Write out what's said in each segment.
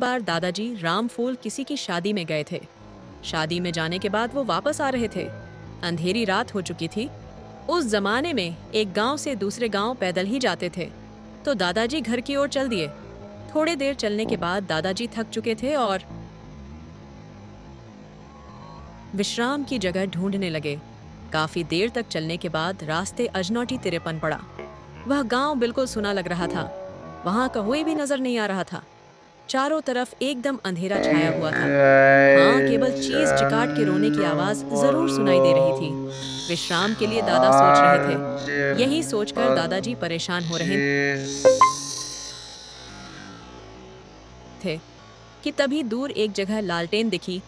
बार दादाजी रामफूल किसी की शादी में गए थे। शादी में जाने के बाद वो वापस आ रहे थे। अंधेरी रात हो चुकी थी। उस जमाने में एक गांव से दूसरे गांव पैदल ही जाते थे। तो दादाजी घर की ओर चल दिए। थोड़े देर चलने के बाद दादाजी थक चुके थे और विश्राम की जगह ढूंढने लगे। काफी देर तक चलने के बाद रास्ते अजनौटी तिरपन पड़ा। वह गांव बिल्कुल सुना लग रहा था। वहां का कोई भी नजर नहीं आ रहा था। चारों तरफ एकदम अंधेरा छाया हुआ था। हाँ, केवल चीज चिकाट के रोने की आवाज जरूर सुनाई दे रही थी। विश्राम के लिए दादा सोच रहे थे। यही सोचकर दादाजी परेशान हो रहे थे कि तभी दूर एक जगह लालटेन दिखी,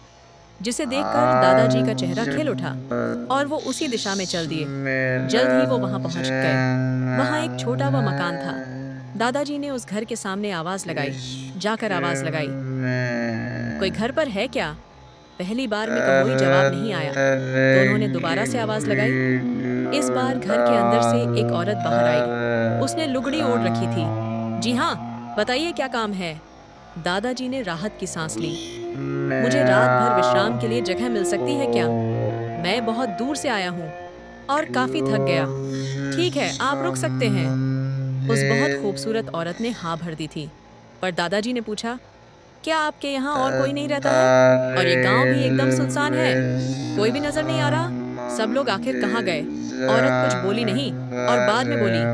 जिसे देखकर दादाजी का चेहरा खिल उठा और वो उसी दिशा में चल दिए। जल्द ही वो वहां पहुंच गए। वहां एक छोटा वा मकान था। दादाजी ने उस घर के सामने आवाज लगाई। जाकर आवाज लगाई, कोई घर पर है क्या? पहली बार में कोई जवाब नहीं आया। तो उन्होंने दोबारा से आवाज लगाई। इस बार घर के अंदर से एक औरत बाहर आई। उसने लुगड़ी ओढ़ रखी थी। जी हाँ, बताइए क्या काम है? दादाजी ने राहत की सांस ली। मुझे रात भर विश्राम के लिए जगह मिल सकती है क्या? मैं बहुत दूर से आया हूँ और काफी थक गया। ठीक है, आप रुक सकते हैं। उस बहुत खूबसूरत औरत ने हाँ भर दी थी। पर दादाजी ने पूछा, क्या आपके यहाँ और कोई नहीं रहता है? और ये गांव भी एकदम सुनसान है। कोई भी नजर नहीं आ रहा। सब लोग आखिर कहाँ गए? औरत कुछ बोली नहीं और बाद में बोली,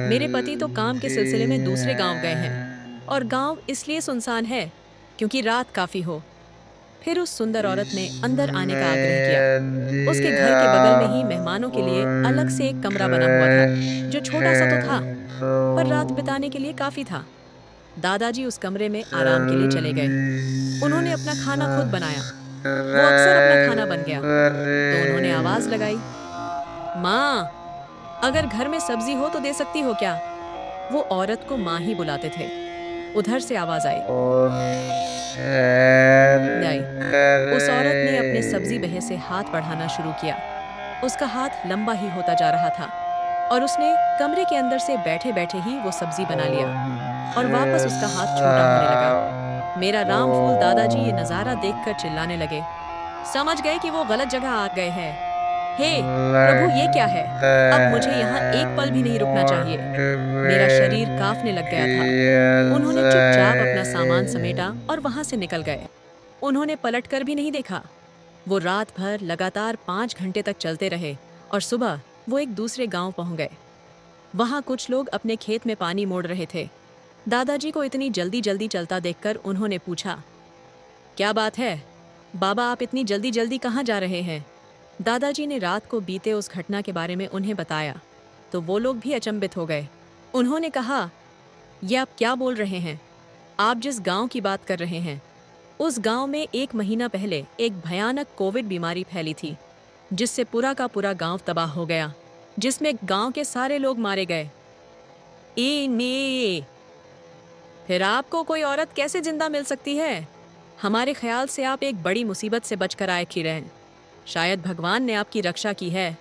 मेरे पति तो काम के सिलसिले में दूसरे गांव गए हैं और गांव इसलिए सुनसान है क्योंकि रात काफी हो। फिर उस सुंदर औरत ने अंदर आने का आग्रह किया। उसके घर के बगल में ही मेहमानों के लिए अलग से एक कमरा बना हुआ था, जो छोटा सा तो था, पर रात बिताने के लिए काफी था। दादाजी उस कमरे में आराम के लिए चले गए। उन्होंने अपना खाना खुद बनाया। वो अक्सर अपना खाना बन गया। तो उन्होंने आवाज लगाई, माँ, अगर घर में सब्जी हो तो दे सकती हो क्या? वो औरत को माँ ही बुलाते थे। उधर से आवाज आई। उस औरत ने अपने सब्जी बहे से हाथ बढ़ाना शुरू किया। उसका हाथ लंबा ही होता जा रहा था और उसने कमरे के अंदर से बैठे बैठे ही वो सब्जी बना लिया और वापस उसका हाथ छोटा होने लगा। मेरा रामफूल दादाजी ये नजारा देखकर चिल्लाने लगे। समझ गए कि वो गलत जगह आ गए हैं। हे प्रभु, ये क्या है? अब मुझे यहाँ एक पल भी नहीं रुकना चाहिए। मेरा शरीर कांपने लग गया था। उन्होंने चुपचाप अपना सामान समेटा और वहां से निकल गए। उन्होंने पलटकर भी नहीं देखा। वो रात भर लगातार 5 घंटे तक चलते रहे और सुबह वो एक दूसरे गांव पहुंच गए। वहां कुछ लोग अपने खेत में पानी मोड़ रहे थे। दादाजी को इतनी जल्दी जल्दी चलता देखकर उन्होंने पूछा, क्या बात है बाबा, आप इतनी जल्दी जल्दी कहाँ जा रहे हैं? दादाजी ने रात को बीते उस घटना के बारे में उन्हें बताया तो वो लोग भी अचंभित हो गए। उन्होंने कहा, ये आप क्या बोल रहे हैं? आप जिस गांव की बात कर रहे हैं, उस गांव में 1 महीना पहले एक भयानक कोविड बीमारी फैली थी, जिससे पूरा का पूरा गांव तबाह हो गया, जिसमें गांव के सारे लोग मारे गए। फिर आपको कोई औरत कैसे जिंदा मिल सकती है? हमारे ख्याल से आप एक बड़ी मुसीबत से बचकर आए खी रहें। शायद भगवान ने आपकी रक्षा की है।